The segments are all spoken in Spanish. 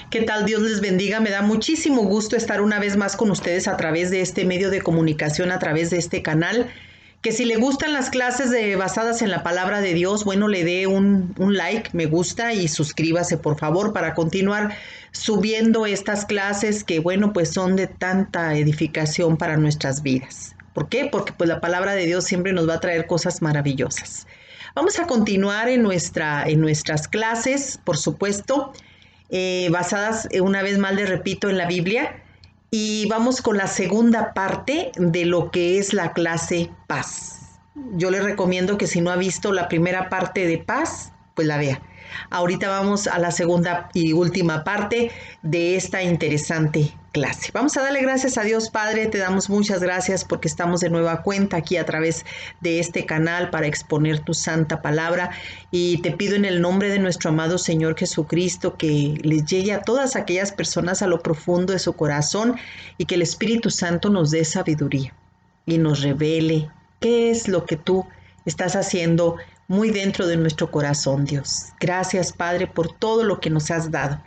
¿Qué tal? Dios les bendiga. Me da muchísimo gusto estar una vez más con ustedes a través de este medio de comunicación, a través de este canal. Que si le gustan las clases basadas en la palabra de Dios, bueno, le dé un like, me gusta y suscríbase por favor para continuar subiendo estas clases que, bueno, pues son de tanta edificación para nuestras vidas. ¿Por qué? Porque pues la palabra de Dios siempre nos va a traer cosas maravillosas. Vamos a continuar en nuestras clases, por supuesto, basadas, una vez más les repito, en la Biblia. Y vamos con la segunda parte de lo que es la clase Paz. Yo les recomiendo que si no ha visto la primera parte de Paz, pues la vea. Ahorita vamos a la segunda y última parte de esta interesante clase. Vamos a darle gracias a Dios Padre, te damos muchas gracias porque estamos de nueva cuenta aquí a través de este canal para exponer tu santa palabra y te pido en el nombre de nuestro amado Señor Jesucristo que les llegue a todas aquellas personas a lo profundo de su corazón y que el Espíritu Santo nos dé sabiduría y nos revele qué es lo que tú estás haciendo muy dentro de nuestro corazón, Dios. Gracias, Padre, por todo lo que nos has dado.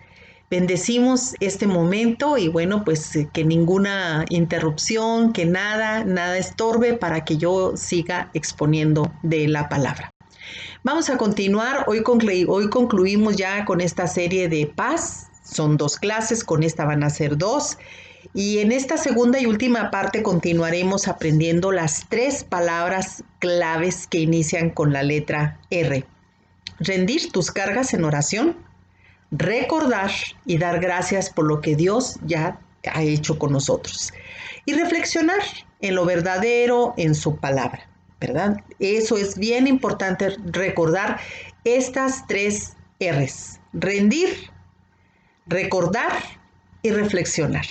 Bendecimos este momento y bueno, pues que ninguna interrupción, que nada estorbe para que yo siga exponiendo de la palabra. Vamos a continuar. Hoy concluimos ya con esta serie de Paz. Son 2 clases, con esta van a ser 2. Y en esta segunda y última parte continuaremos aprendiendo las 3 palabras claves que inician con la letra R. Rendir tus cargas en oración, recordar y dar gracias por lo que Dios ya ha hecho con nosotros. Y reflexionar en lo verdadero en su palabra, ¿verdad? Eso es bien importante, recordar estas 3 R's. Rendir, recordar y reflexionar.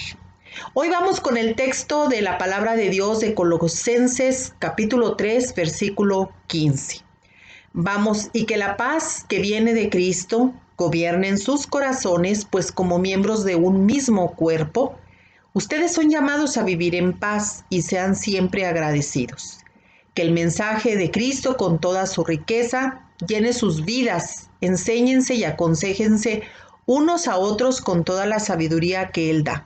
Hoy vamos con el texto de la palabra de Dios de Colosenses capítulo 3, versículo 15. Vamos, y que la paz que viene de Cristo gobierne en sus corazones, pues como miembros de un mismo cuerpo, ustedes son llamados a vivir en paz y sean siempre agradecidos. Que el mensaje de Cristo con toda su riqueza llene sus vidas, enséñense y aconséjense unos a otros con toda la sabiduría que Él da.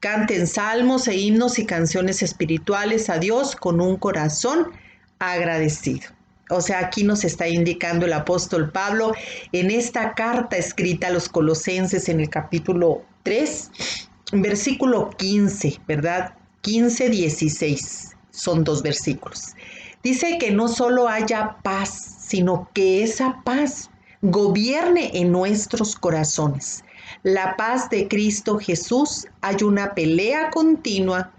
Canten salmos e himnos y canciones espirituales a Dios con un corazón agradecido. O sea, aquí nos está indicando el apóstol Pablo en esta carta escrita a los Colosenses en el capítulo 3, versículo 15, ¿verdad? 15, 16. Son 2 versículos. Dice que no solo haya paz, sino que esa paz gobierne en nuestros corazones. La paz de Cristo Jesús hay una pelea continua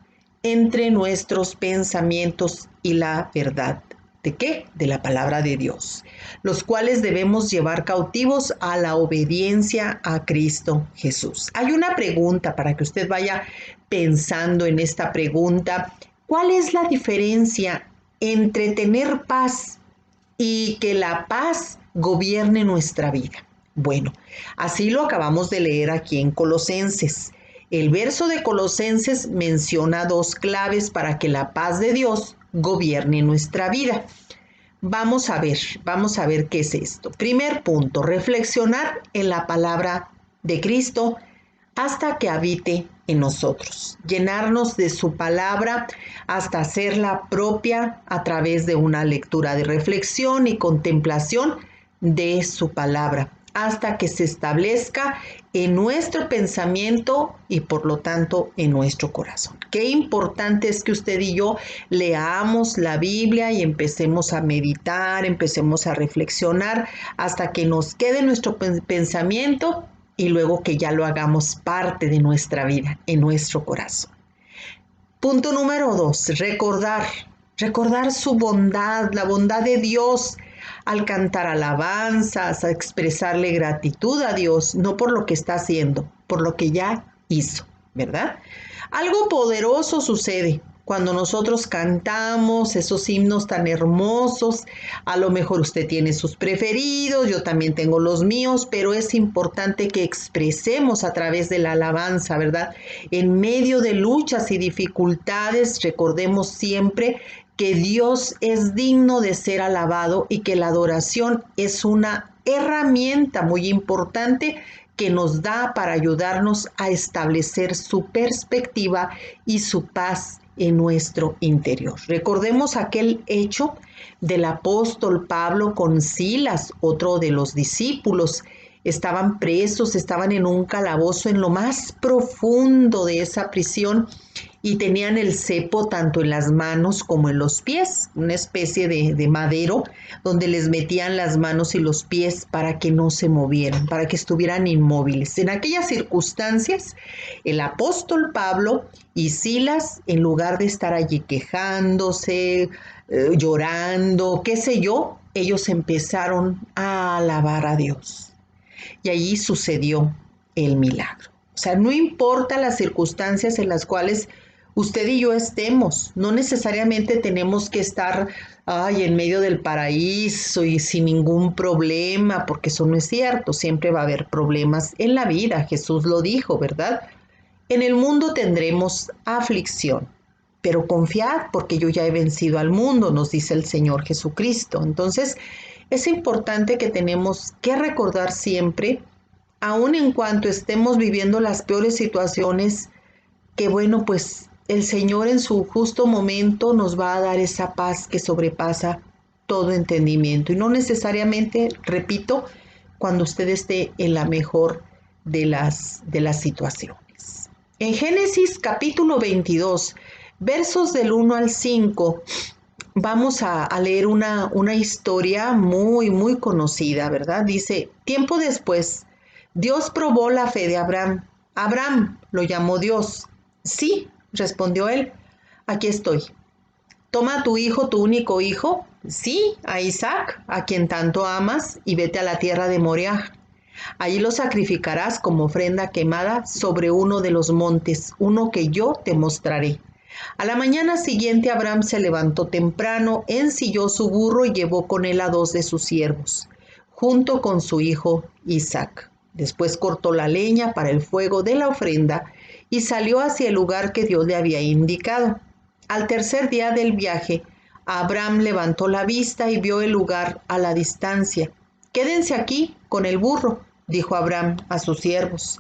entre nuestros pensamientos y la verdad. ¿De qué? De la palabra de Dios, los cuales debemos llevar cautivos a la obediencia a Cristo Jesús. Hay una pregunta para que usted vaya pensando en esta pregunta. ¿Cuál es la diferencia entre tener paz y que la paz gobierne nuestra vida? Bueno, así lo acabamos de leer aquí en Colosenses. El verso de Colosenses menciona 2 claves para que la paz de Dios gobierne nuestra vida. Vamos a ver qué es esto. Primer punto, reflexionar en la palabra de Cristo hasta que habite en nosotros. Llenarnos de su palabra hasta hacerla propia a través de una lectura de reflexión y contemplación de su palabra, hasta que se establezca en nuestro pensamiento y por lo tanto en nuestro corazón. Qué importante es que usted y yo leamos la Biblia y empecemos a meditar, empecemos a reflexionar hasta que nos quede nuestro pensamiento y luego que ya lo hagamos parte de nuestra vida, en nuestro corazón. Punto número 2, recordar su bondad, la bondad de Dios, al cantar alabanzas, a expresarle gratitud a Dios, no por lo que está haciendo, por lo que ya hizo, ¿verdad? Algo poderoso sucede cuando nosotros cantamos esos himnos tan hermosos. A lo mejor usted tiene sus preferidos, yo también tengo los míos, pero es importante que expresemos a través de la alabanza, ¿verdad? En medio de luchas y dificultades, recordemos siempre que Dios es digno de ser alabado y que la adoración es una herramienta muy importante que nos da para ayudarnos a establecer su perspectiva y su paz en nuestro interior. Recordemos aquel hecho del apóstol Pablo con Silas, otro de los discípulos. Estaban presos, estaban en un calabozo en lo más profundo de esa prisión y tenían el cepo tanto en las manos como en los pies, una especie de madero donde les metían las manos y los pies para que no se movieran, para que estuvieran inmóviles. En aquellas circunstancias, el apóstol Pablo y Silas, en lugar de estar allí quejándose, llorando, qué sé yo, ellos empezaron a alabar a Dios. Y allí sucedió el milagro. O sea, no importa las circunstancias en las cuales usted y yo estemos, no necesariamente tenemos que estar en medio del paraíso y sin ningún problema, porque eso no es cierto, siempre va a haber problemas en la vida, Jesús lo dijo, ¿verdad? En el mundo tendremos aflicción, pero confiad porque yo ya he vencido al mundo, nos dice el Señor Jesucristo. Entonces, es importante que tenemos que recordar siempre, aun en cuanto estemos viviendo las peores situaciones, que bueno, pues el Señor en su justo momento nos va a dar esa paz que sobrepasa todo entendimiento. Y no necesariamente, repito, cuando usted esté en la mejor de las situaciones. En Génesis capítulo 22, versos del 1 al 5, vamos a leer una historia muy, muy conocida, ¿verdad? Dice, tiempo después, Dios probó la fe de Abraham. Abraham, lo llamó Dios. Sí, respondió él, aquí estoy. Toma a tu hijo, tu único hijo, sí, a Isaac, a quien tanto amas, y vete a la tierra de Moriah. Allí lo sacrificarás como ofrenda quemada sobre uno de los montes, uno que yo te mostraré. A la mañana siguiente Abraham se levantó temprano, ensilló su burro y llevó con él a 2 de sus siervos, junto con su hijo Isaac. Después cortó la leña para el fuego de la ofrenda y salió hacia el lugar que Dios le había indicado. Al tercer día del viaje, Abraham levantó la vista y vio el lugar a la distancia. Quédense aquí con el burro, dijo Abraham a sus siervos.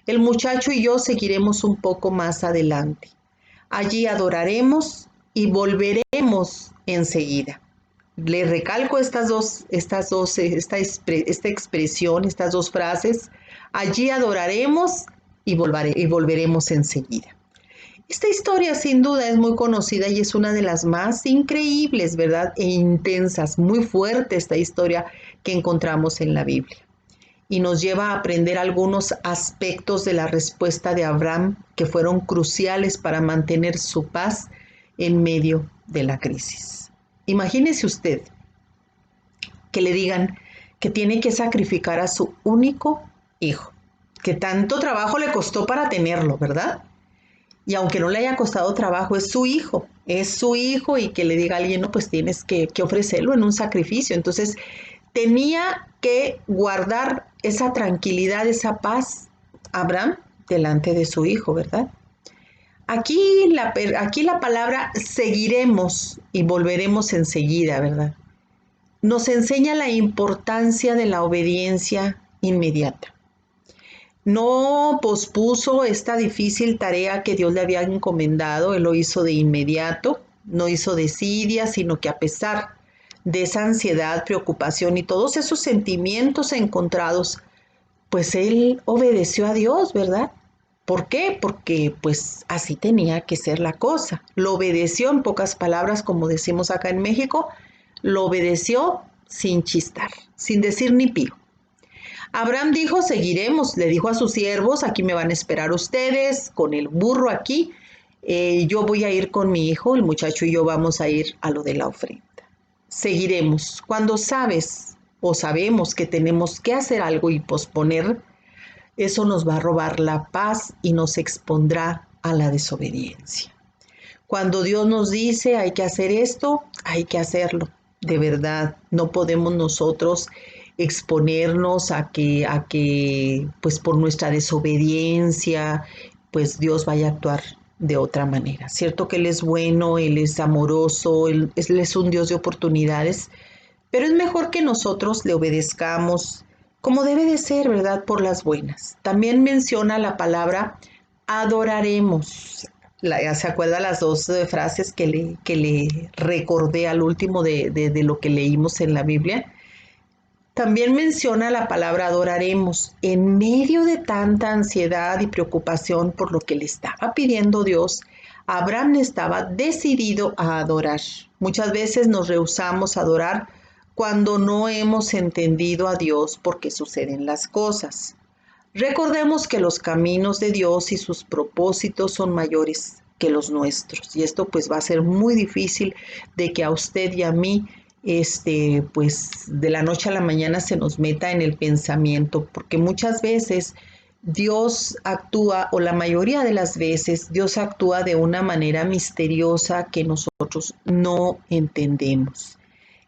El muchacho y yo seguiremos un poco más adelante. Allí adoraremos y volveremos enseguida. Le recalco esta expresión, estas dos frases. Allí adoraremos y volveremos enseguida. Esta historia sin duda es muy conocida y es una de las más increíbles, ¿verdad? E intensas, muy fuerte esta historia que encontramos en la Biblia. Y nos lleva a aprender algunos aspectos de la respuesta de Abraham que fueron cruciales para mantener su paz en medio de la crisis. Imagínese usted que le digan que tiene que sacrificar a su único hijo, que tanto trabajo le costó para tenerlo, ¿verdad? Y aunque no le haya costado trabajo, es su hijo y que le diga a alguien, no, pues tienes que ofrecerlo en un sacrificio. Entonces, tenía que guardar esa tranquilidad, esa paz, Abraham, delante de su hijo, ¿verdad? Aquí la palabra seguiremos y volveremos enseguida, ¿verdad? Nos enseña la importancia de la obediencia inmediata. No pospuso esta difícil tarea que Dios le había encomendado, él lo hizo de inmediato, no hizo desidia, sino que a pesar de esa ansiedad, preocupación y todos esos sentimientos encontrados, pues él obedeció a Dios, ¿verdad? ¿Por qué? Porque pues así tenía que ser la cosa. Lo obedeció, en pocas palabras, como decimos acá en México, lo obedeció sin chistar, sin decir ni pío. Abraham dijo, seguiremos, le dijo a sus siervos, aquí me van a esperar ustedes, con el burro aquí, yo voy a ir con mi hijo, el muchacho y yo vamos a ir a lo de la ofrenda. Seguiremos. Cuando sabes o sabemos que tenemos que hacer algo y posponer, eso nos va a robar la paz y nos expondrá a la desobediencia. Cuando Dios nos dice hay que hacer esto, hay que hacerlo. De verdad, no podemos nosotros exponernos a que pues por nuestra desobediencia, pues Dios vaya a actuar de otra manera. Cierto que Él es bueno, Él es amoroso, Él es un Dios de oportunidades, pero es mejor que nosotros le obedezcamos como debe de ser, ¿verdad? Por las buenas. También menciona la palabra adoraremos. ¿Se acuerda las dos frases que le recordé al último de lo que leímos en la Biblia? También menciona la palabra adoraremos. En medio de tanta ansiedad y preocupación por lo que le estaba pidiendo Dios, Abraham estaba decidido a adorar. Muchas veces nos rehusamos a adorar cuando no hemos entendido a Dios por qué suceden las cosas. Recordemos que los caminos de Dios y sus propósitos son mayores que los nuestros, y esto pues va a ser muy difícil de que a usted y a mí pues de la noche a la mañana se nos meta en el pensamiento, porque muchas veces Dios actúa, o la mayoría de las veces Dios actúa de una manera misteriosa que nosotros no entendemos.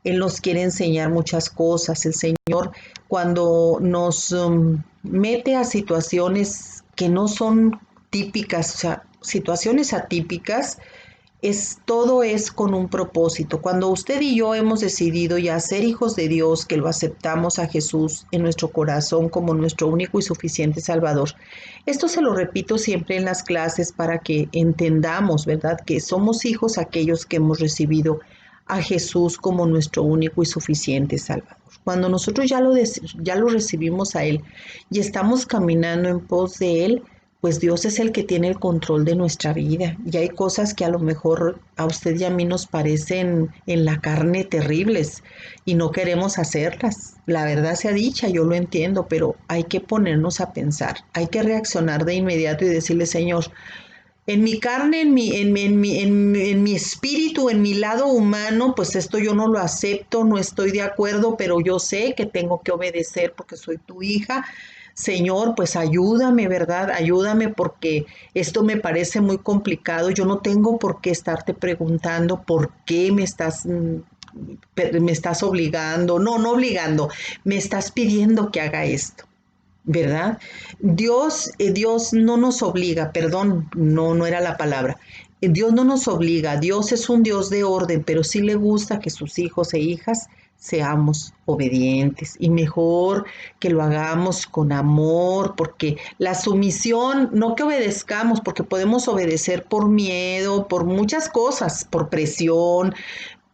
Él nos quiere enseñar muchas cosas. El Señor, cuando nos mete a situaciones que no son típicas, o sea, situaciones atípicas, todo es con un propósito. Cuando usted y yo hemos decidido ya ser hijos de Dios, que lo aceptamos a Jesús en nuestro corazón como nuestro único y suficiente Salvador, esto se lo repito siempre en las clases para que entendamos, ¿verdad?, que somos hijos aquellos que hemos recibido a Jesús como nuestro único y suficiente Salvador. Cuando nosotros ya lo recibimos a Él y estamos caminando en pos de Él, pues Dios es el que tiene el control de nuestra vida. Y hay cosas que a lo mejor a usted y a mí nos parecen en la carne terribles y no queremos hacerlas. La verdad sea dicha, yo lo entiendo, pero hay que ponernos a pensar, hay que reaccionar de inmediato y decirle: Señor, en mi carne, en mi espíritu, en mi lado humano, pues esto yo no lo acepto, no estoy de acuerdo, pero yo sé que tengo que obedecer porque soy tu hija. Señor, pues ayúdame, ¿verdad? Ayúdame porque esto me parece muy complicado. Yo no tengo por qué estarte preguntando por qué me estás obligando. No, no obligando, me estás pidiendo que haga esto. ¿Verdad? Dios no nos obliga, perdón, no, no era la palabra. Dios no nos obliga, Dios es un Dios de orden, pero sí le gusta que sus hijos e hijas seamos obedientes, y mejor que lo hagamos con amor, porque la sumisión, no que obedezcamos, porque podemos obedecer por miedo, por muchas cosas, por presión,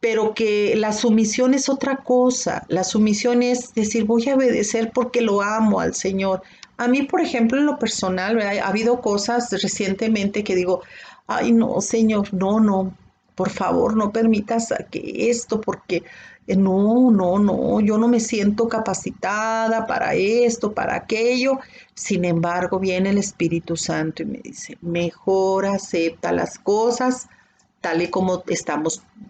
pero que la sumisión es otra cosa. La sumisión es decir: voy a obedecer porque lo amo al Señor. A mí, por ejemplo, en lo personal, ¿verdad?, ha habido cosas recientemente que digo: ay, no, Señor, no, no, por favor, no permitas que esto, porque no, no, no, yo no me siento capacitada para esto, para aquello. Sin embargo, viene el Espíritu Santo y me dice: mejor acepta las cosas tal y como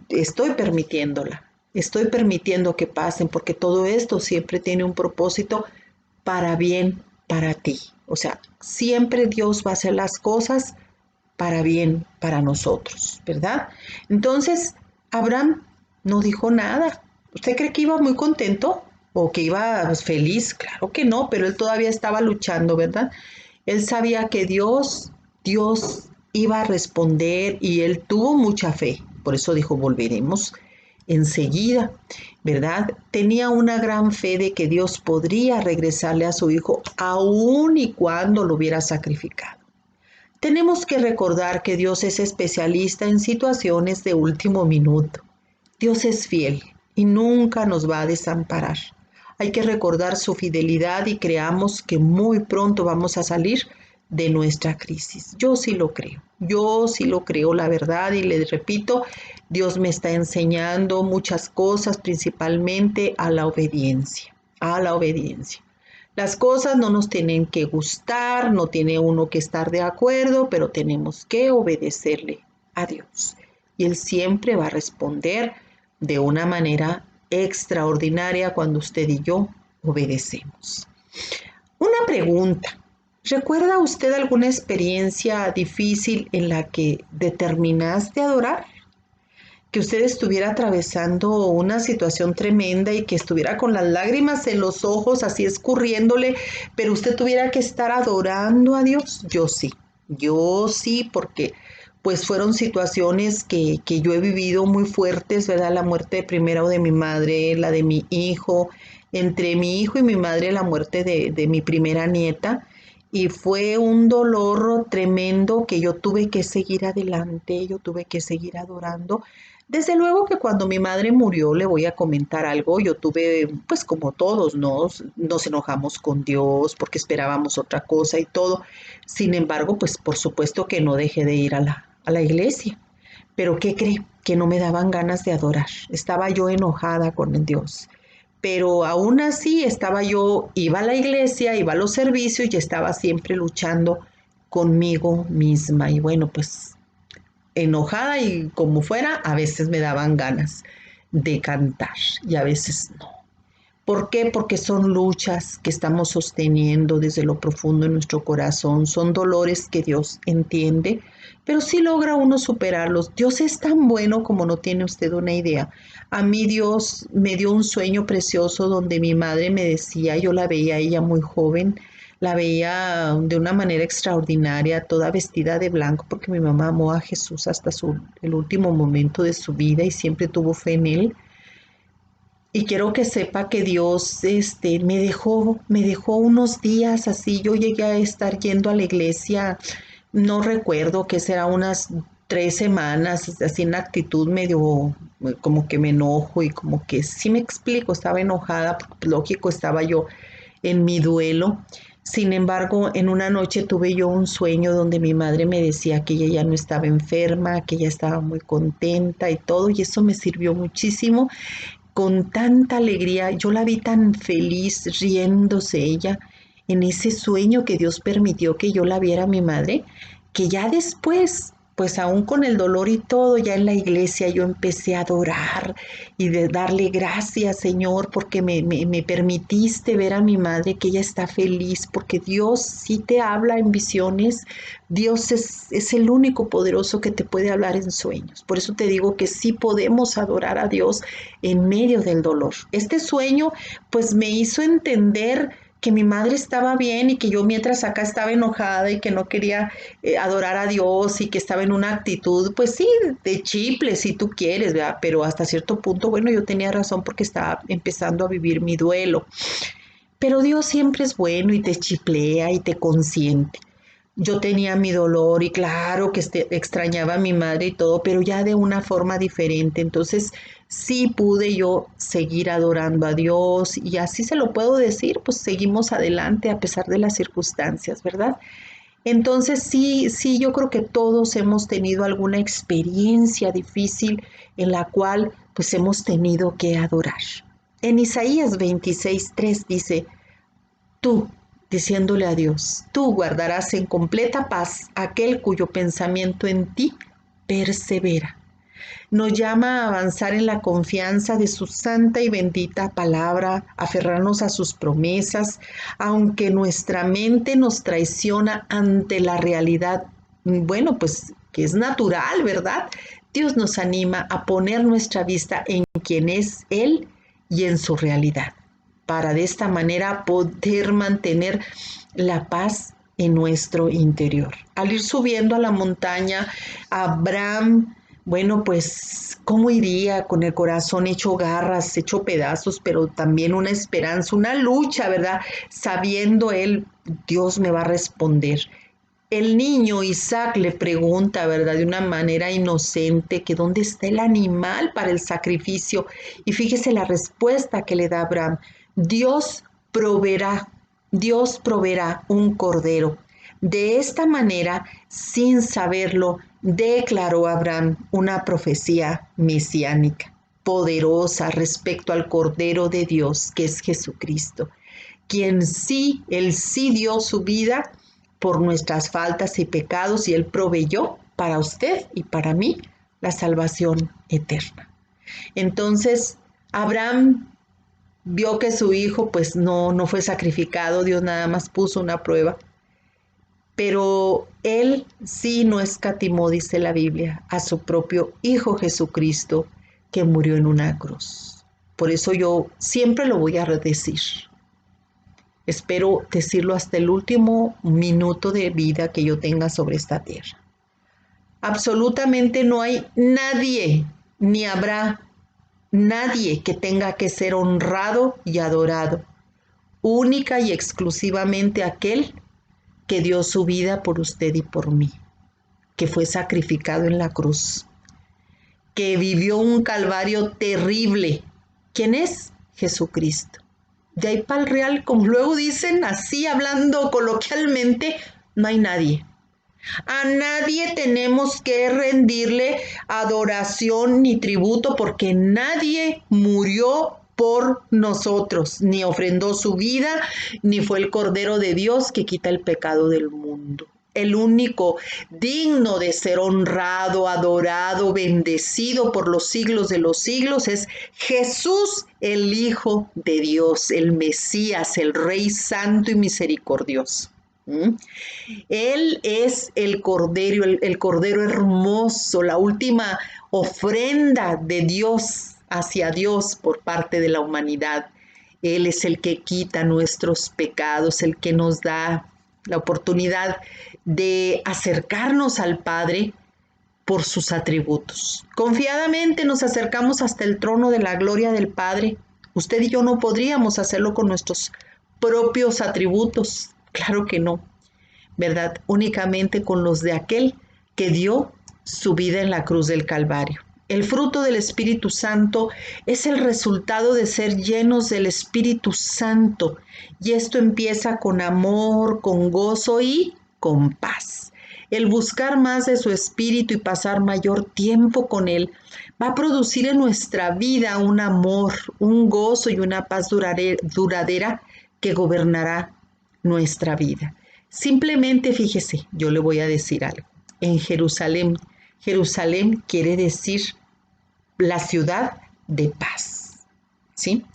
estoy permitiéndola, estoy permitiendo que pasen, porque todo esto siempre tiene un propósito para bien, para ti. O sea, siempre Dios va a hacer las cosas para bien, para nosotros, ¿verdad? Entonces, Abraham no dijo nada. ¿Usted cree que iba muy contento o que iba pues, feliz? Claro que no, pero él todavía estaba luchando, ¿verdad? Él sabía que Dios iba a responder, y él tuvo mucha fe. Por eso dijo: volveremos enseguida, ¿verdad? Tenía una gran fe de que Dios podría regresarle a su hijo aun y cuando lo hubiera sacrificado. Tenemos que recordar que Dios es especialista en situaciones de último minuto. Dios es fiel y nunca nos va a desamparar. Hay que recordar su fidelidad y creamos que muy pronto vamos a salir de nuestra crisis. Yo sí lo creo, la verdad, y le repito, Dios me está enseñando muchas cosas, principalmente a la obediencia, a la obediencia. Las cosas no nos tienen que gustar, no tiene uno que estar de acuerdo, pero tenemos que obedecerle a Dios. Y Él siempre va a responder de una manera extraordinaria cuando usted y yo obedecemos. Una pregunta. ¿Recuerda usted alguna experiencia difícil en la que determinaste adorar? Que usted estuviera atravesando una situación tremenda y que estuviera con las lágrimas en los ojos, así escurriéndole, pero usted tuviera que estar adorando a Dios. Yo sí, porque pues fueron situaciones que yo he vivido muy fuertes, ¿verdad? La muerte primero de mi madre, la de mi hijo, entre mi hijo y mi madre la muerte de mi primera nieta. Y fue un dolor tremendo que yo tuve que seguir adelante, yo tuve que seguir adorando. Desde luego que cuando mi madre murió, le voy a comentar algo, yo tuve, pues como todos, ¿no? Nos enojamos con Dios porque esperábamos otra cosa y todo. Sin embargo, pues por supuesto que no dejé de ir a la iglesia. Pero ¿qué cree? Que no me daban ganas de adorar. Estaba yo enojada con Dios. Pero aún así estaba yo, iba a la iglesia, iba a los servicios y estaba siempre luchando conmigo misma. Y bueno, pues enojada y como fuera, a veces me daban ganas de cantar y a veces no. ¿Por qué? Porque son luchas que estamos sosteniendo desde lo profundo de nuestro corazón, son dolores que Dios entiende, pero sí logra uno superarlos. Dios es tan bueno como no tiene usted una idea. A mí Dios me dio un sueño precioso donde mi madre me decía, yo la veía a ella muy joven, la veía de una manera extraordinaria, toda vestida de blanco, porque mi mamá amó a Jesús hasta el último momento de su vida y siempre tuvo fe en él. Y quiero que sepa que Dios me dejó unos días así. Yo llegué a estar yendo a la iglesia, no recuerdo que será unas 3 semanas, así en actitud medio como que me enojo y como que sí me explico, estaba enojada, porque lógico, estaba yo en mi duelo. Sin embargo, en una noche tuve yo un sueño donde mi madre me decía que ella ya no estaba enferma, que ella estaba muy contenta y todo, y eso me sirvió muchísimo con tanta alegría. Yo la vi tan feliz, riéndose ella en ese sueño que Dios permitió que yo la viera a mi madre, que ya después, pues aún con el dolor y todo, ya en la iglesia yo empecé a adorar y de darle gracias, Señor, porque me permitiste ver a mi madre, que ella está feliz, porque Dios sí te habla en visiones. Dios es el único poderoso que te puede hablar en sueños. Por eso te digo que sí podemos adorar a Dios en medio del dolor. Este sueño pues me hizo entender que mi madre estaba bien y que yo mientras acá estaba enojada y que no quería adorar a Dios y que estaba en una actitud, pues sí, de chiple si tú quieres, ¿verdad? Pero hasta cierto punto, bueno, yo tenía razón porque estaba empezando a vivir mi duelo. Pero Dios siempre es bueno y te chiplea y te consiente. Yo tenía mi dolor y claro que extrañaba a mi madre y todo, pero ya de una forma diferente. Entonces sí pude yo seguir adorando a Dios y así se lo puedo decir, pues seguimos adelante a pesar de las circunstancias, ¿verdad? Entonces sí, sí, yo creo que todos hemos tenido alguna experiencia difícil en la cual pues hemos tenido que adorar. En Isaías 26:3 dice, tú, diciéndole a Dios, tú guardarás en completa paz aquel cuyo pensamiento en ti persevera. Nos llama a avanzar en la confianza de su santa y bendita palabra, aferrarnos a sus promesas, aunque nuestra mente nos traiciona ante la realidad, bueno, pues que es natural, ¿verdad? Dios nos anima a poner nuestra vista en quien es Él y en su realidad, para de esta manera poder mantener la paz en nuestro interior. Al ir subiendo a la montaña, Abraham, bueno, pues, ¿cómo iría con el corazón hecho garras, hecho pedazos, pero también una esperanza, una lucha, ¿verdad? Sabiendo él, Dios me va a responder. El niño Isaac le pregunta, ¿verdad? De una manera inocente, que dónde está el animal para el sacrificio. Y fíjese la respuesta que le da Abraham. Dios proveerá, Dios proveerá un cordero. De esta manera, sin saberlo, declaró Abraham una profecía mesiánica, poderosa respecto al Cordero de Dios, que es Jesucristo, quien sí, él sí dio su vida por nuestras faltas y pecados y él proveyó para usted y para mí la salvación eterna. Entonces, Abraham vio que su hijo pues no fue sacrificado, Dios nada más puso una prueba, pero él sí no escatimó, dice la Biblia, a su propio Hijo Jesucristo que murió en una cruz. Por eso yo siempre lo voy a decir. Espero decirlo hasta el último minuto de vida que yo tenga sobre esta tierra. Absolutamente no hay nadie, ni habrá nadie que tenga que ser honrado y adorado. Única y exclusivamente aquel que dio su vida por usted y por mí, que fue sacrificado en la cruz, que vivió un calvario terrible. ¿Quién es? Jesucristo. De ahí para el real, como luego dicen, así hablando coloquialmente, no hay nadie. A nadie tenemos que rendirle adoración ni tributo porque nadie murió por nosotros, ni ofrendó su vida, ni fue el Cordero de Dios que quita el pecado del mundo. El único digno de ser honrado, adorado, bendecido por los siglos de los siglos es Jesús, el Hijo de Dios, el Mesías, el Rey Santo y Misericordioso. ¿Mm? Él es el cordero hermoso, la última ofrenda de Dios hacia Dios por parte de la humanidad. Él es el que quita nuestros pecados, el que nos da la oportunidad de acercarnos al Padre por sus atributos. Confiadamente nos acercamos hasta el trono de la gloria del Padre. Usted y yo no podríamos hacerlo con nuestros propios atributos. Claro que no. ¿Verdad? Únicamente con los de aquel que dio su vida en la cruz del Calvario. El fruto del Espíritu Santo es el resultado de ser llenos del Espíritu Santo y esto empieza con amor, con gozo y con paz. El buscar más de su Espíritu y pasar mayor tiempo con Él va a producir en nuestra vida un amor, un gozo y una paz duradera que gobernará nuestra vida. Simplemente fíjese, yo le voy a decir algo. En Jerusalén, Jerusalén quiere decir la ciudad de paz, ¿sí?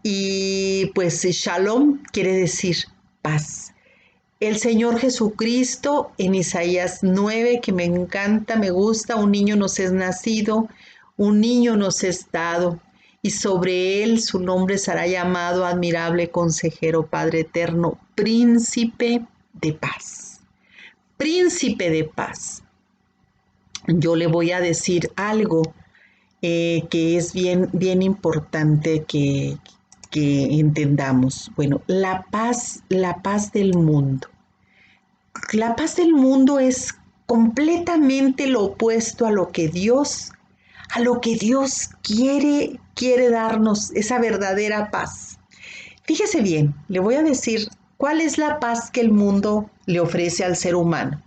Y pues Shalom quiere decir paz. El Señor Jesucristo en Isaías 9, que me encanta, me gusta, un niño nos es nacido, un niño nos es dado, y sobre él su nombre será llamado admirable consejero, Padre eterno, príncipe de paz. Príncipe de paz. Yo le voy a decir algo que es bien importante que entendamos. Bueno, la paz del mundo. La paz del mundo es completamente lo opuesto a lo que Dios quiere darnos, esa verdadera paz. Fíjese bien, le voy a decir cuál es la paz que el mundo le ofrece al ser humano.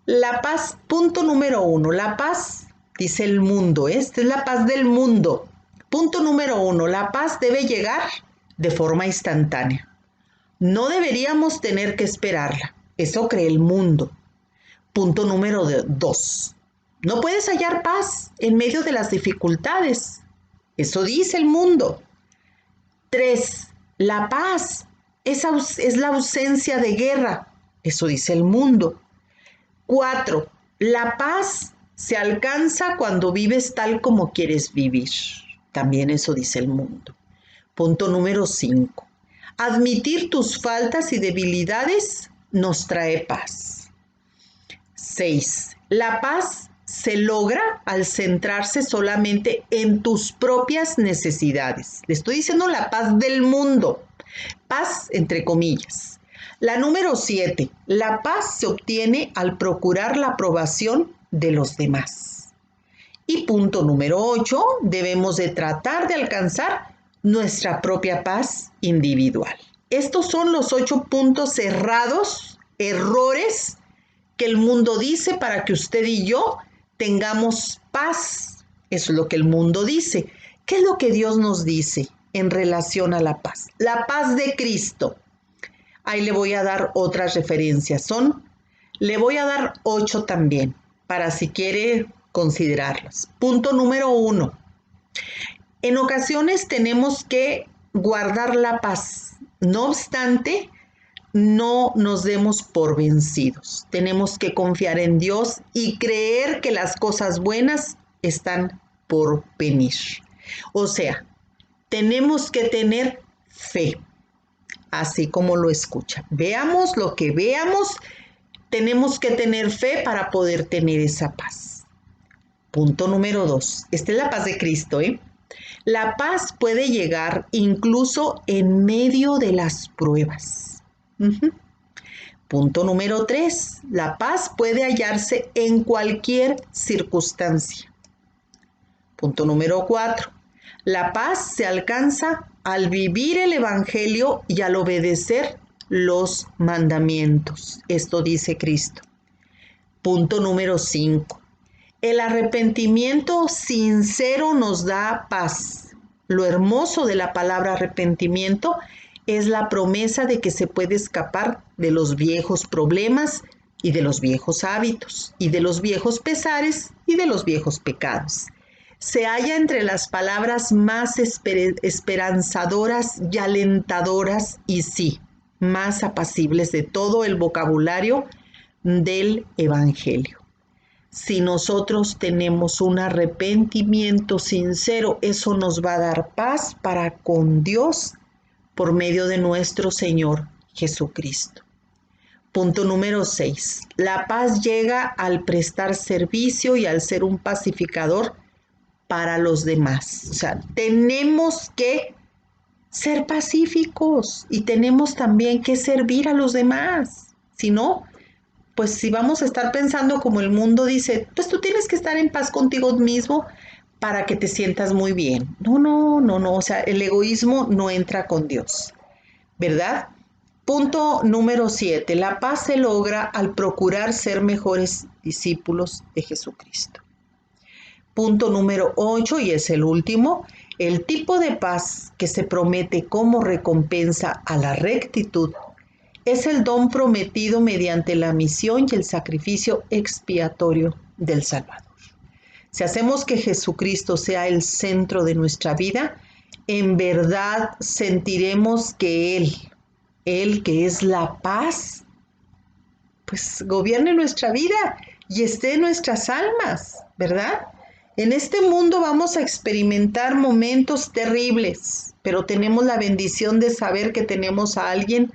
La paz, punto número 1, la paz, dice el mundo, esta es la paz del mundo. Punto número 1, la paz debe llegar de forma instantánea. No deberíamos tener que esperarla, eso cree el mundo. Punto número 2, no puedes hallar paz en medio de las dificultades, eso dice el mundo. 3, la paz es la ausencia de guerra, eso dice el mundo. 4, la paz se alcanza cuando vives tal como quieres vivir. También eso dice el mundo. Punto número 5. Admitir tus faltas y debilidades nos trae paz. 6. La paz se logra al centrarse solamente en tus propias necesidades. Le estoy diciendo la paz del mundo. Paz entre comillas. La número 7, la paz se obtiene al procurar la aprobación de los demás. Y punto número 8, debemos de tratar de alcanzar nuestra propia paz individual. Estos son los 8 puntos cerrados, errores que el mundo dice para que usted y yo tengamos paz. Eso es lo que el mundo dice. ¿Qué es lo que Dios nos dice en relación a la paz? La paz de Cristo. Ahí le voy a dar otras referencias. Le voy a dar 8 también, para si quiere considerarlas. Punto número 1. En ocasiones tenemos que guardar la paz. No obstante, no nos demos por vencidos. Tenemos que confiar en Dios y creer que las cosas buenas están por venir. O sea, tenemos que tener fe. Así como lo escucha. Veamos lo que veamos, tenemos que tener fe para poder tener esa paz. Punto número 2. Esta es la paz de Cristo, ¿eh? La paz puede llegar incluso en medio de las pruebas. Punto número 3. La paz puede hallarse en cualquier circunstancia. Punto número 4. La paz se alcanza al vivir el Evangelio y al obedecer los mandamientos. Esto dice Cristo. Punto número 5. El arrepentimiento sincero nos da paz. Lo hermoso de la palabra arrepentimiento es la promesa de que se puede escapar de los viejos problemas y de los viejos hábitos y de los viejos pesares y de los viejos pecados. Se halla entre las palabras más esperanzadoras y alentadoras y sí, más apacibles de todo el vocabulario del Evangelio. Si nosotros tenemos un arrepentimiento sincero, eso nos va a dar paz para con Dios por medio de nuestro Señor Jesucristo. Punto número 6. La paz llega al prestar servicio y al ser un pacificador para los demás. O sea, tenemos que ser pacíficos y tenemos también que servir a los demás. Si no, pues si vamos a estar pensando como el mundo dice, pues tú tienes que estar en paz contigo mismo para que te sientas muy bien. No, o sea, el egoísmo no entra con Dios, ¿verdad? Punto número 7. La paz se logra al procurar ser mejores discípulos de Jesucristo. Punto número 8, y es el último, el tipo de paz que se promete como recompensa a la rectitud es el don prometido mediante la misión y el sacrificio expiatorio del Salvador. Si hacemos que Jesucristo sea el centro de nuestra vida, en verdad sentiremos que Él que es la paz, pues gobierne nuestra vida y esté en nuestras almas, ¿verdad? En este mundo vamos a experimentar momentos terribles, pero tenemos la bendición de saber que tenemos a alguien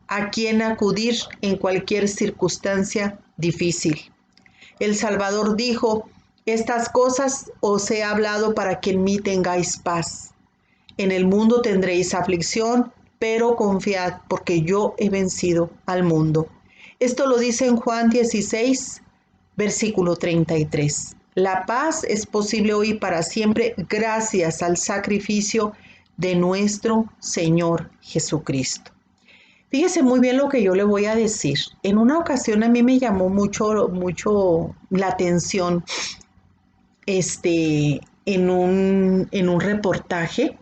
a quien acudir en cualquier circunstancia difícil. El Salvador dijo, estas cosas os he hablado para que en mí tengáis paz. En el mundo tendréis aflicción, pero confiad, porque yo he vencido al mundo. Esto lo dice en Juan 16, versículo 33. La paz es posible hoy para siempre gracias al sacrificio de nuestro Señor Jesucristo. Fíjese muy bien lo que yo le voy a decir. En una ocasión a mí me llamó mucho la atención en un reportaje.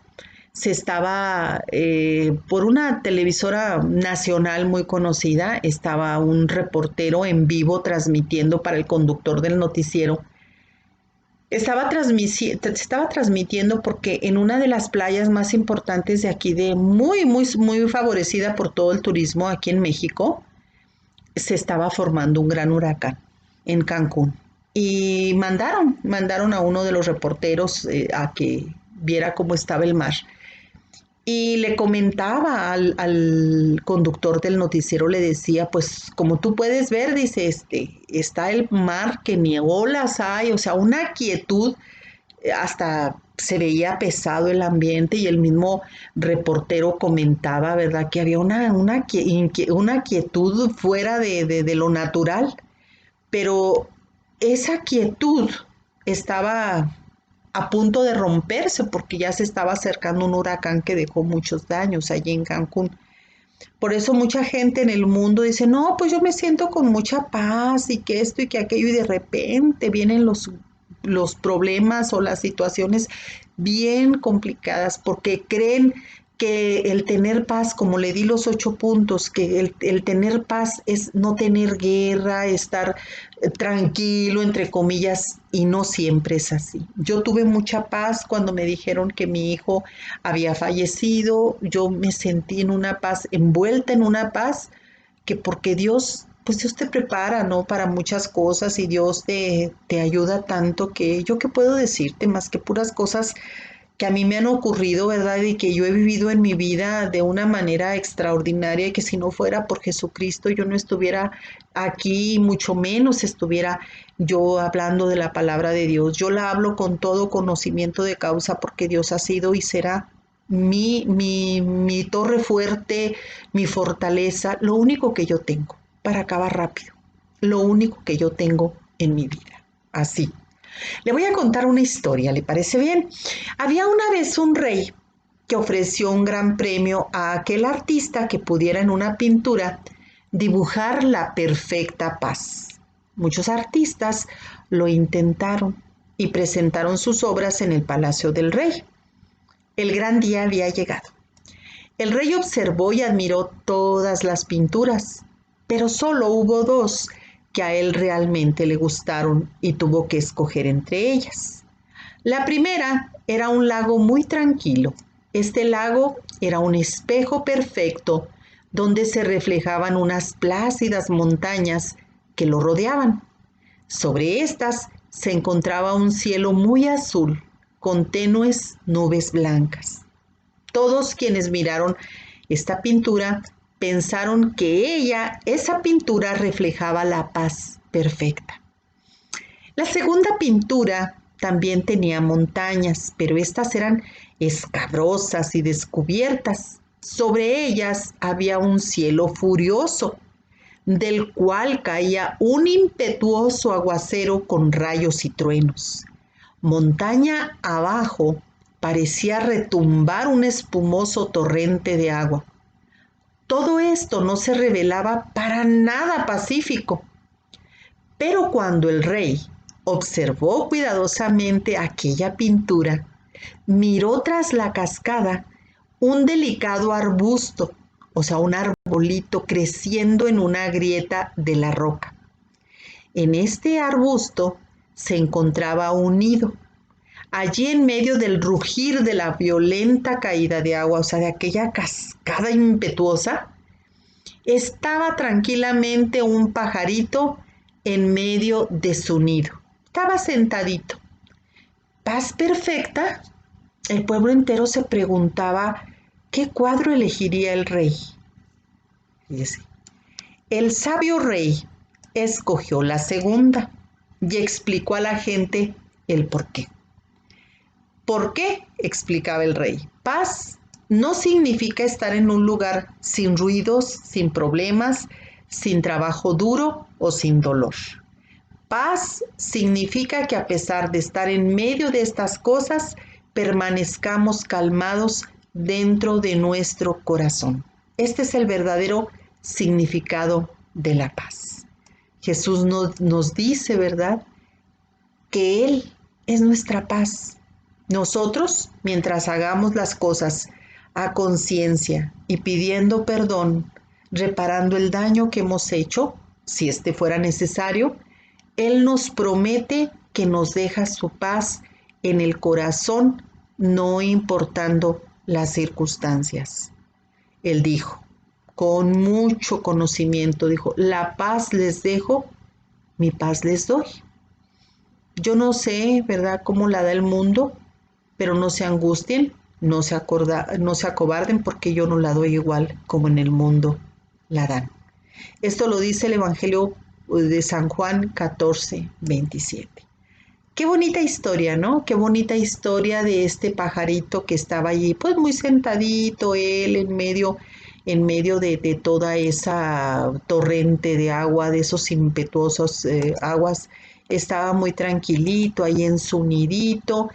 Se estaba, por una televisora nacional muy conocida, estaba un reportero en vivo transmitiendo para el conductor del noticiero. Estaba transmitiendo porque en una de las playas más importantes de aquí, muy favorecida por todo el turismo aquí en México, se estaba formando un gran huracán en Cancún. Y mandaron a uno de los reporteros a que viera cómo estaba el mar. Y le comentaba al conductor del noticiero, le decía, pues como tú puedes ver, dice, está el mar que ni olas hay, o sea, una quietud, hasta se veía pesado el ambiente y el mismo reportero comentaba, ¿verdad? Que había una quietud fuera de lo natural, pero esa quietud estaba a punto de romperse porque ya se estaba acercando un huracán que dejó muchos daños allí en Cancún. Por eso mucha gente en el mundo dice, no, pues yo me siento con mucha paz y que esto y que aquello, y de repente vienen los problemas o las situaciones bien complicadas porque creen que el tener paz, como le di los 8 puntos, que el tener paz es no tener guerra, estar tranquilo, entre comillas, y no siempre es así. Yo tuve mucha paz cuando me dijeron que mi hijo había fallecido, yo me sentí en una paz, envuelta en una paz, que porque Dios, pues Dios te prepara, ¿no? Para muchas cosas y Dios te ayuda tanto que yo qué puedo decirte más que puras cosas que a mí me han ocurrido, ¿verdad? Y que yo he vivido en mi vida de una manera extraordinaria y que si no fuera por Jesucristo yo no estuviera aquí, mucho menos estuviera yo hablando de la palabra de Dios. Yo la hablo con todo conocimiento de causa porque Dios ha sido y será mi torre fuerte, mi fortaleza, lo único que yo tengo, para acabar rápido, lo único que yo tengo en mi vida. Así. Le voy a contar una historia, ¿le parece bien? Había una vez un rey que ofreció un gran premio a aquel artista que pudiera en una pintura dibujar la perfecta paz. Muchos artistas lo intentaron y presentaron sus obras en el palacio del rey. El gran día había llegado. El rey observó y admiró todas las pinturas, pero solo hubo dos que a él realmente le gustaron y tuvo que escoger entre ellas. La primera era un lago muy tranquilo. Este lago era un espejo perfecto donde se reflejaban unas plácidas montañas que lo rodeaban. Sobre estas se encontraba un cielo muy azul con tenues nubes blancas. Todos quienes miraron esta pintura pensaron que esa pintura reflejaba la paz perfecta. La segunda pintura también tenía montañas, pero estas eran escabrosas y descubiertas. Sobre ellas había un cielo furioso, del cual caía un impetuoso aguacero con rayos y truenos. Montaña abajo parecía retumbar un espumoso torrente de agua. Todo esto no se revelaba para nada pacífico. Pero cuando el rey observó cuidadosamente aquella pintura, miró tras la cascada un delicado arbusto, o sea, un arbolito creciendo en una grieta de la roca. En este arbusto se encontraba un nido. Allí en medio del rugir de la violenta caída de agua, o sea, de aquella cascada impetuosa, estaba tranquilamente un pajarito en medio de su nido. Estaba sentadito. Paz perfecta. El pueblo entero se preguntaba qué cuadro elegiría el rey. Fíjese. El sabio rey escogió la segunda y explicó a la gente el por qué. ¿Por qué? Explicaba el rey. Paz no significa estar en un lugar sin ruidos, sin problemas, sin trabajo duro o sin dolor. Paz significa que a pesar de estar en medio de estas cosas, permanezcamos calmados dentro de nuestro corazón. Este es el verdadero significado de la paz. Jesús nos dice, ¿verdad?, que Él es nuestra paz. Nosotros, mientras hagamos las cosas a conciencia y pidiendo perdón, reparando el daño que hemos hecho, si este fuera necesario, Él nos promete que nos deja su paz en el corazón, no importando las circunstancias. Él dijo, con mucho conocimiento, dijo, la paz les dejo, mi paz les doy. Yo no sé, ¿verdad?, cómo la da el mundo, pero no se angustien, no se acobarden, porque yo no la doy igual como en el mundo la dan. Esto lo dice el Evangelio de San Juan 14:27. Qué bonita historia, ¿no? Qué bonita historia de este pajarito que estaba allí, pues muy sentadito, él en medio de toda esa torrente de agua, de esos impetuosos aguas. Estaba muy tranquilito ahí en su nidito,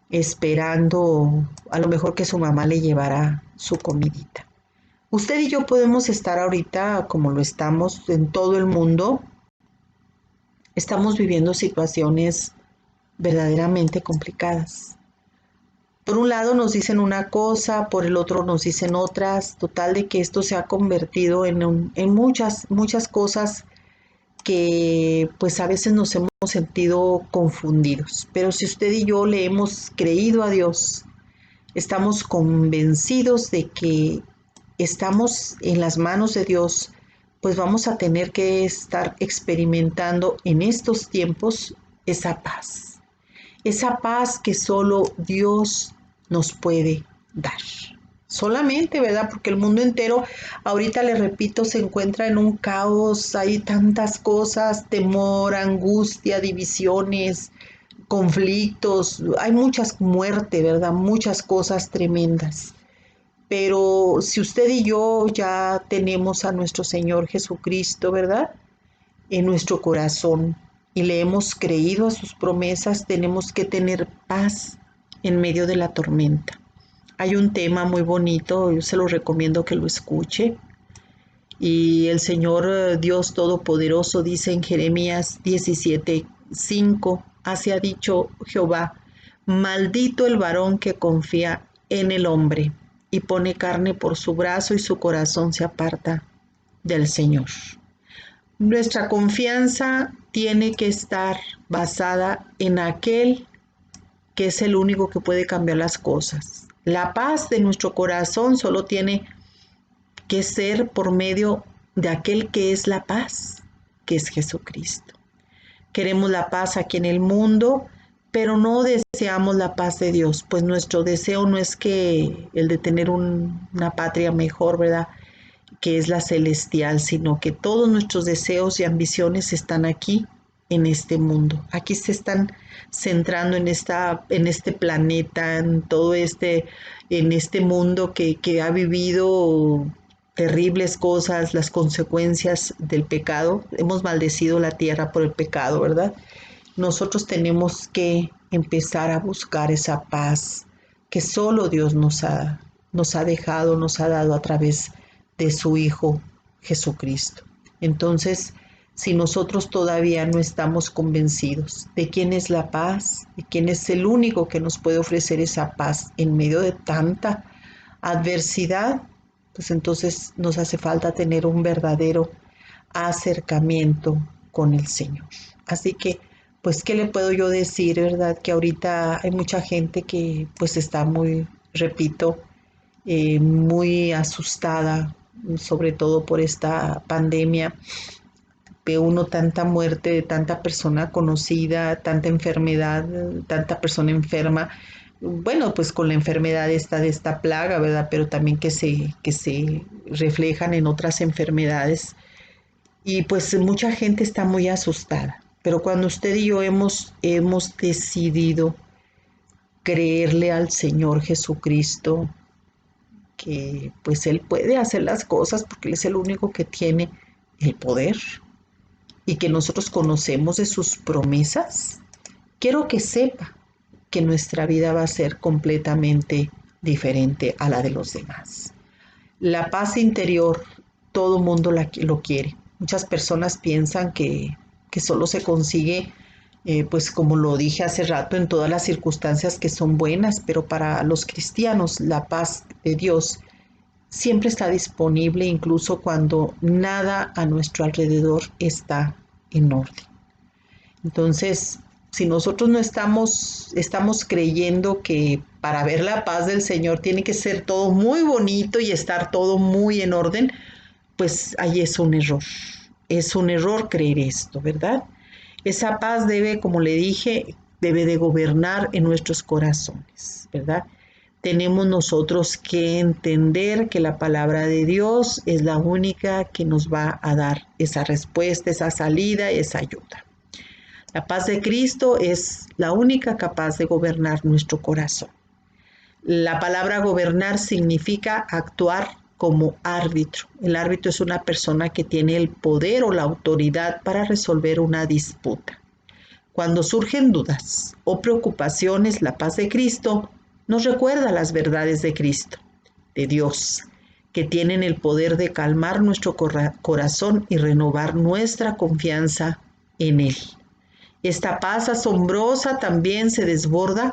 esperando a lo mejor que su mamá le llevara su comidita. Usted y yo podemos estar ahorita como lo estamos en todo el mundo. Estamos viviendo situaciones verdaderamente complicadas. Por un lado nos dicen una cosa, por el otro nos dicen otras, total de que esto se ha convertido en muchas cosas que pues a veces nos hemos sentido confundidos. Pero si usted y yo le hemos creído a Dios, estamos convencidos de que estamos en las manos de Dios, pues vamos a tener que estar experimentando en estos tiempos esa paz que solo Dios nos puede dar. Solamente, ¿verdad? Porque el mundo entero, ahorita les repito, se encuentra en un caos, hay tantas cosas, temor, angustia, divisiones, conflictos, hay muchas muertes, ¿verdad? Muchas cosas tremendas. Pero si usted y yo ya tenemos a nuestro Señor Jesucristo, ¿verdad? En nuestro corazón y le hemos creído a sus promesas, tenemos que tener paz en medio de la tormenta. Hay un tema muy bonito, yo se lo recomiendo que lo escuche. Y el Señor Dios Todopoderoso dice en Jeremías 17:5, así ha dicho Jehová, maldito el varón que confía en el hombre y pone carne por su brazo y su corazón se aparta del Señor. Nuestra confianza tiene que estar basada en aquel que es el único que puede cambiar las cosas. La paz de nuestro corazón solo tiene que ser por medio de aquel que es la paz, que es Jesucristo. Queremos la paz aquí en el mundo, pero no deseamos la paz de Dios, pues nuestro deseo no es que el de tener una patria mejor, ¿verdad? Que es la celestial, sino que todos nuestros deseos y ambiciones están aquí en este mundo. Aquí se están centrando en este planeta, en este mundo que ha vivido terribles cosas, las consecuencias del pecado. Hemos maldecido la tierra por el pecado, ¿verdad? Nosotros tenemos que empezar a buscar esa paz que solo Dios nos ha dejado, nos ha dado a través de su Hijo Jesucristo. Entonces, si nosotros todavía no estamos convencidos de quién es la paz, de quién es el único que nos puede ofrecer esa paz en medio de tanta adversidad, pues entonces nos hace falta tener un verdadero acercamiento con el Señor. Así que, pues, ¿qué le puedo yo decir, verdad? Que ahorita hay mucha gente que pues está muy, repito, muy asustada, sobre todo por esta pandemia. Ve uno tanta muerte de tanta persona conocida, tanta enfermedad, tanta persona enferma. Bueno, pues con la enfermedad de esta plaga, ¿verdad? Pero también que se reflejan en otras enfermedades. Y pues mucha gente está muy asustada. Pero cuando usted y yo hemos decidido creerle al Señor Jesucristo, que pues Él puede hacer las cosas porque Él es el único que tiene el poder y que nosotros conocemos de sus promesas, quiero que sepa que nuestra vida va a ser completamente diferente a la de los demás. La paz interior, todo mundo lo quiere. Muchas personas piensan que solo se consigue, pues como lo dije hace rato, en todas las circunstancias que son buenas, pero para los cristianos la paz de Dios siempre está disponible, incluso cuando nada a nuestro alrededor está en orden. Entonces, si nosotros no estamos creyendo que para ver la paz del Señor tiene que ser todo muy bonito y estar todo muy en orden, pues ahí es un error. Es un error creer esto, ¿verdad? Esa paz debe, como le dije, debe de gobernar en nuestros corazones, ¿verdad? Tenemos nosotros que entender que la palabra de Dios es la única que nos va a dar esa respuesta, esa salida, esa ayuda. La paz de Cristo es la única capaz de gobernar nuestro corazón. La palabra gobernar significa actuar como árbitro. El árbitro es una persona que tiene el poder o la autoridad para resolver una disputa. Cuando surgen dudas o preocupaciones, la paz de Cristo nos recuerda las verdades de Cristo, de Dios, que tienen el poder de calmar nuestro corazón y renovar nuestra confianza en Él. Esta paz asombrosa también se desborda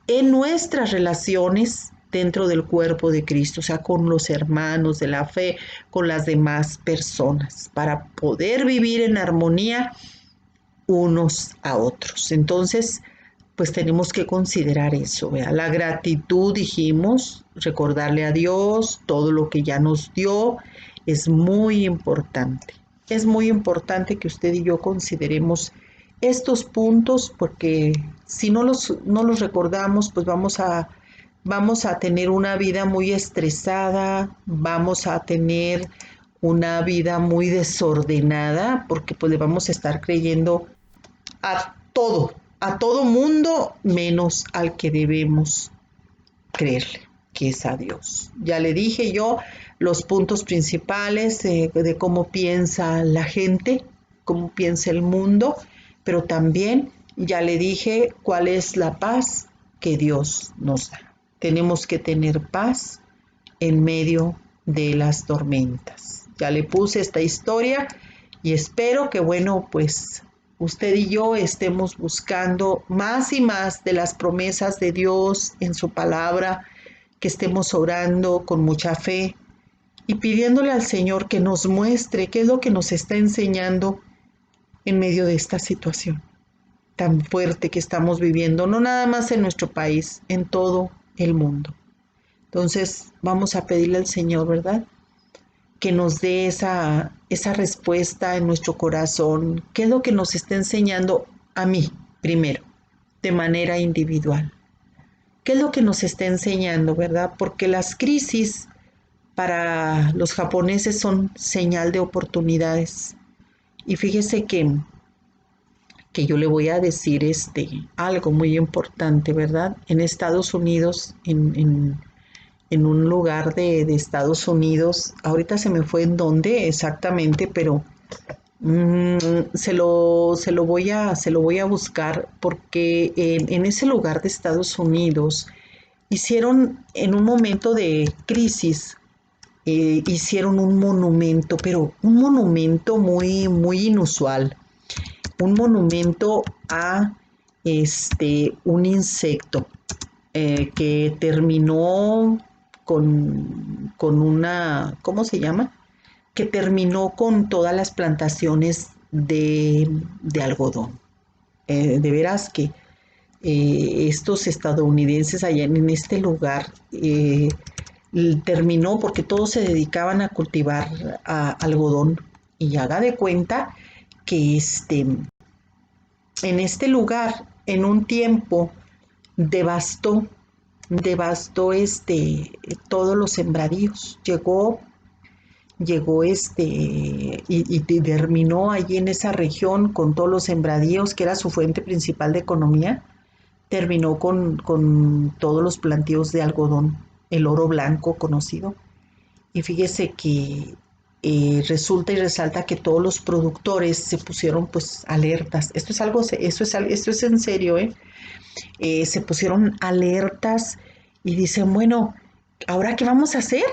en nuestras relaciones dentro del cuerpo de Cristo, o sea, con los hermanos de la fe, con las demás personas, para poder vivir en armonía unos a otros. Entonces, pues tenemos que considerar eso, ¿verdad? La gratitud, dijimos, recordarle a Dios todo lo que ya nos dio, es muy importante. Es muy importante que usted y yo consideremos estos puntos porque si no los recordamos, pues vamos a vamos a tener una vida muy estresada, vamos a tener una vida muy desordenada, porque pues le vamos a estar creyendo a todo mundo, menos al que debemos creerle, que es a Dios. Ya le dije yo los puntos principales de cómo piensa la gente, cómo piensa el mundo, pero también ya le dije cuál es la paz que Dios nos da. Tenemos que tener paz en medio de las tormentas. Ya le puse esta historia y espero que, bueno, pues usted y yo estemos buscando más y más de las promesas de Dios en su palabra, que estemos orando con mucha fe y pidiéndole al Señor que nos muestre qué es lo que nos está enseñando en medio de esta situación tan fuerte que estamos viviendo, no nada más en nuestro país, en todo el mundo. Entonces vamos a pedirle al Señor, ¿verdad? Que nos dé esa respuesta en nuestro corazón. ¿Qué es lo que nos está enseñando a mí primero, de manera individual? ¿Qué es lo que nos está enseñando, verdad? Porque las crisis para los japoneses son señal de oportunidades. Y fíjese que yo le voy a decir algo muy importante, ¿verdad? En Estados Unidos, en un lugar de Estados Unidos, ahorita se me fue en dónde exactamente, pero se lo voy a buscar porque en ese lugar de Estados Unidos hicieron en un momento de crisis, hicieron un monumento, pero un monumento muy, muy inusual, un monumento a un insecto que terminó con una, ¿cómo se llama? Que terminó con todas las plantaciones de algodón. De veras que estos estadounidenses allá en este lugar terminó porque todos se dedicaban a cultivar algodón. Y haga de cuenta que en este lugar, en un tiempo, devastó, devastó todos los sembradíos. Llegó y terminó allí en esa región con todos los sembradíos, que era su fuente principal de economía, terminó con todos los plantíos de algodón, el oro blanco conocido. Y fíjese que resulta y resalta que todos los productores se pusieron pues alertas. Esto es en serio, ¿eh? Se pusieron alertas y dicen, bueno, ¿ahora qué vamos a hacer?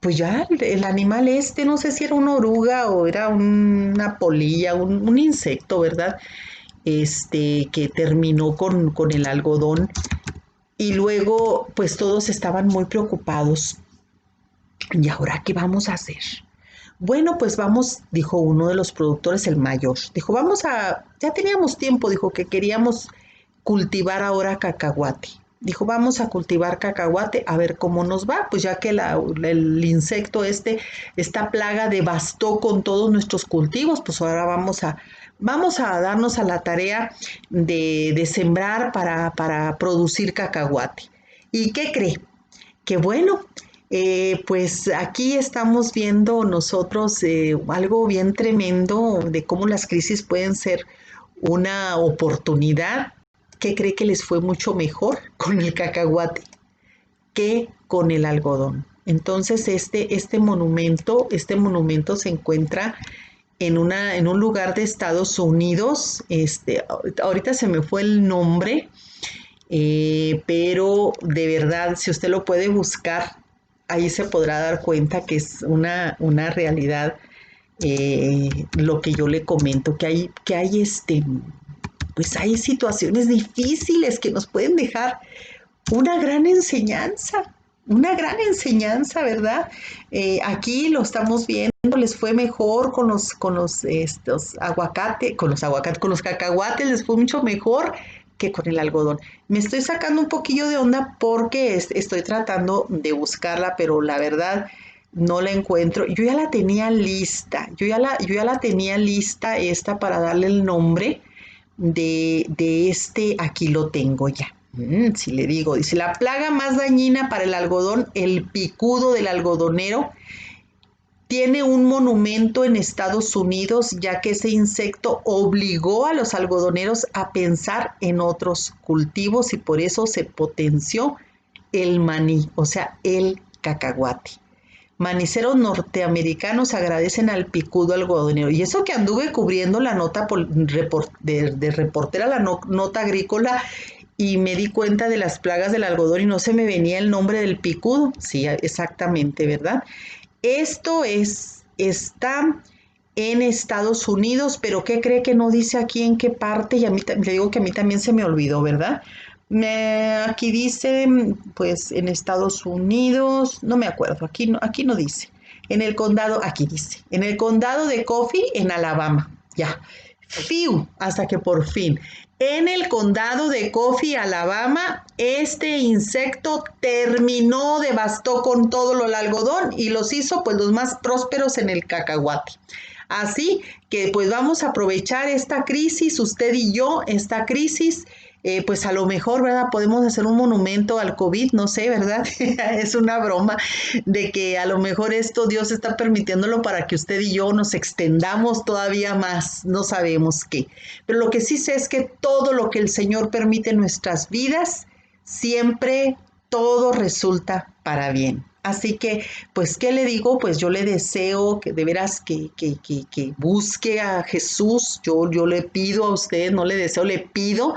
Pues ya el animal no sé si era una oruga o era una polilla, un insecto, ¿verdad? Que terminó con el algodón y luego pues todos estaban muy preocupados. ¿Y ahora qué vamos a hacer? Bueno, pues vamos, dijo uno de los productores, el mayor, dijo, ya teníamos tiempo, dijo que queríamos cultivar ahora cacahuate. Dijo, vamos a cultivar cacahuate a ver cómo nos va, pues ya que el insecto esta plaga devastó con todos nuestros cultivos, pues ahora vamos a darnos a la tarea de sembrar para producir cacahuate. ¿Y qué cree? Que bueno, pues aquí estamos viendo nosotros algo bien tremendo de cómo las crisis pueden ser una oportunidad. ¿Qué cree que les fue mucho mejor con el cacahuate que con el algodón? Entonces este monumento se encuentra en un lugar de Estados Unidos. Ahorita se me fue el nombre, pero de verdad, si usted lo puede buscar, ahí se podrá dar cuenta que es una realidad, lo que yo le comento, que hay pues hay situaciones difíciles que nos pueden dejar una gran enseñanza, ¿verdad? Aquí lo estamos viendo, les fue mejor con los estos aguacate, con los cacahuates les fue mucho mejor que con el algodón. Me estoy sacando un poquillo de onda porque estoy tratando de buscarla, pero la verdad no la encuentro. Yo ya la tenía lista, yo ya la tenía lista esta para darle el nombre aquí lo tengo ya. Si le digo, dice, la plaga más dañina para el algodón, el picudo del algodonero, tiene un monumento en Estados Unidos, ya que ese insecto obligó a los algodoneros a pensar en otros cultivos y por eso se potenció el maní, o sea, el cacahuate. Maniceros norteamericanos agradecen al picudo algodonero. Y eso que anduve cubriendo la nota de reportera, la nota agrícola, y me di cuenta de las plagas del algodón y no se me venía el nombre del picudo. Sí, exactamente, ¿verdad? Está en Estados Unidos, pero ¿qué cree que no dice aquí en qué parte? Y a mí le digo que a mí también se me olvidó, ¿verdad? Aquí dice, pues en Estados Unidos, no me acuerdo, aquí no dice. En el condado, aquí dice, en el condado de Coffee, en Alabama, ya. Fiu, hasta que por fin. En el condado de Coffee, Alabama, este insecto terminó, devastó con todo el algodón y los hizo pues los más prósperos en el cacahuate. Así que pues vamos a aprovechar esta crisis, usted y yo, esta crisis, pues a lo mejor, ¿verdad? Podemos hacer un monumento al COVID, no sé, ¿verdad? Es una broma de que a lo mejor esto Dios está permitiéndolo para que usted y yo nos extendamos todavía más, no sabemos qué. Pero lo que sí sé es que todo lo que el Señor permite en nuestras vidas, siempre todo resulta para bien. Así que, pues, ¿qué le digo? Pues yo le deseo que de veras que busque a Jesús. Yo le pido a usted, no le deseo, le pido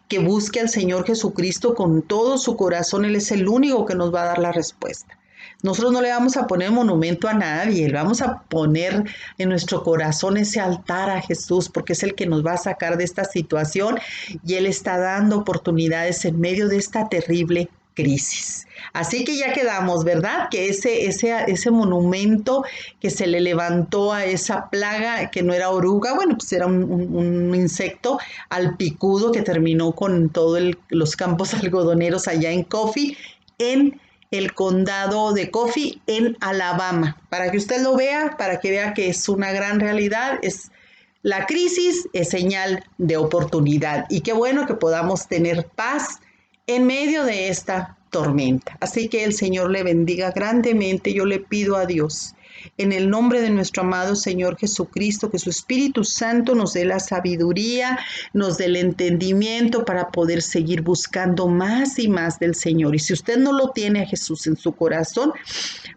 que busque al Señor Jesucristo con todo su corazón. Él es el único que nos va a dar la respuesta. Nosotros no le vamos a poner monumento a nadie, le vamos a poner en nuestro corazón ese altar a Jesús, porque es el que nos va a sacar de esta situación y Él está dando oportunidades en medio de esta terrible crisis. Así que ya quedamos, ¿verdad? Que ese monumento que se le levantó a esa plaga, que no era oruga, bueno, pues era un insecto, al picudo que terminó con todos los campos algodoneros allá en Coffee, en el condado de Coffee, en Alabama. Para que usted lo vea, para que vea que es una gran realidad, la crisis es señal de oportunidad. Y qué bueno que podamos tener paz en medio de esta tormenta. Así que el Señor le bendiga grandemente. Yo le pido a Dios, en el nombre de nuestro amado Señor Jesucristo, que su Espíritu Santo nos dé la sabiduría, nos dé el entendimiento para poder seguir buscando más y más del Señor. Y si usted no lo tiene a Jesús en su corazón,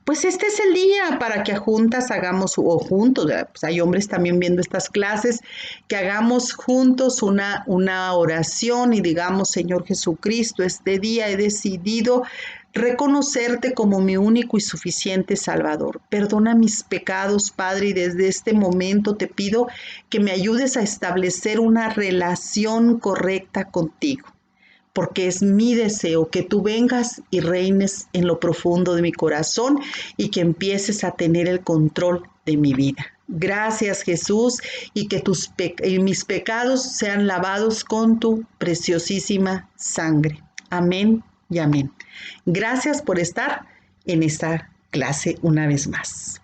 pues este es el día para que juntas hagamos, o juntos, pues hay hombres también viendo estas clases, que hagamos juntos una oración y digamos, Señor Jesucristo, este día he decidido reconocerte como mi único y suficiente Salvador. Perdona mis pecados, Padre, y desde este momento te pido que me ayudes a establecer una relación correcta contigo, porque es mi deseo que tú vengas y reines en lo profundo de mi corazón y que empieces a tener el control de mi vida. Gracias, Jesús, y que mis pecados sean lavados con tu preciosísima sangre. Amén y amén. Gracias por estar en esta clase una vez más.